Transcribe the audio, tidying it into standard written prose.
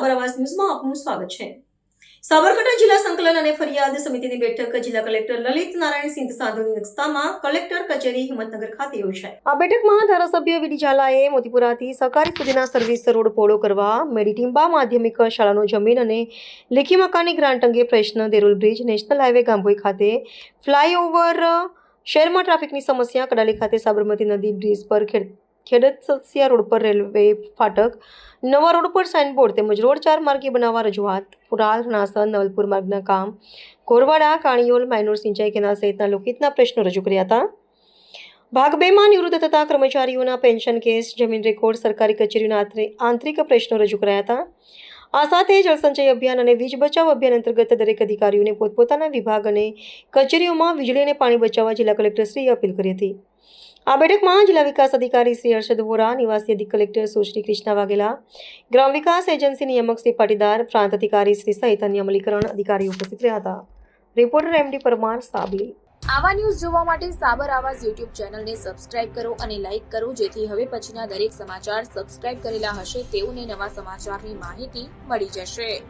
સાબર આવાસ ન્યૂઝમાં આપનું સ્વાગત છે। સાબરકાંઠા જિલ્લા સંકલન અને ફરિયાદ સમિતિની બેઠક જિલ્લા કલેક્ટર લલિત નારાયણ સિંહ સાંધુની અધ્યક્ષતામાં કલેક્ટર કચેરી હિંમતનગર ખાતે યોજાઈ। આ બેઠકમાં ધારાસભ્ય વીડી ઝાલાએ મોતીપુરાથી સહકારી સુધીના સર્વિસ રોડ પહોળો કરવા, મેડીટીમ્બા માધ્યમિક શાળાનો જમીન અને લેખી મકાનની ગ્રાન્ટ અંગે પ્રશ્ન, Derol bridge, national highway Gambhoi ખાતે ફ્લાયઓવર, શહેરમાં ટ્રાફિકની સમસ્યા, કડાલી ખાતે સાબરમતી નદી બ્રિજ પર ખેડત સત્સિયા રોડ પર રેલવે ફાટક, નવા રોડ પર સાઇનબોર્ડ તેમજ રોડ 4 માર્ગીય બનાવવા રજૂઆત, પુરાલ, નાસન, નવલપુર માર્ગના કામ, કોરવાડા, કાણીયોલ, માઇનોર સિંચાઈ કેનાલ સહિતના લોકહિતના પ્રશ્નો રજૂ કર્યા હતા। ભાગ 2 માં નિવૃત્ત થતા કર્મચારીઓના પેન્શન કેસ, જમીન રેકોર્ડ, સરકારી કચેરીઓના આંતરિક પ્રશ્નો રજૂ કરાયા હતા। આ સાથે જળસંચય અભિયાન અને વીજ બચાવ અભિયાન અંતર્ગત દરેક અધિકારીઓને પોતપોતાના વિભાગ અને કચેરીઓમાં વીજળી અને પાણી બચાવવા જિલ્લા કલેક્ટરશ્રીએ અપીલ કરી હતી। આ બેઠકમાં જિલ્લા વિકાસ અધિકારી શ્રી હર્ષદ વોરા, નિવાસી અધિક કલેક્ટર સુશ્રી કૃષ્ણા વાઘેલા, ગ્રામ વિકાસ એજન્સી નિયામક શ્રી પાટીદાર, પ્રાંત અધિકારી શ્રી સહિત અન્ય અમલીકરણ અધિકારીઓ ઉપસ્થિત રહ્યા હતા। રિપોર્ટર MD પરમાર, સાબલી। આવા ન્યૂઝ જોવા માટે સાબર આવાઝ YouTube ચેનલને સબસ્ક્રાઇબ કરો અને લાઇક કરો, જેથી હવે પછીના દરેક સમાચાર સબસ્ક્રાઇબ કરેલા હશે તેઓને નવા સમાચારની માહિતી મળી જશે।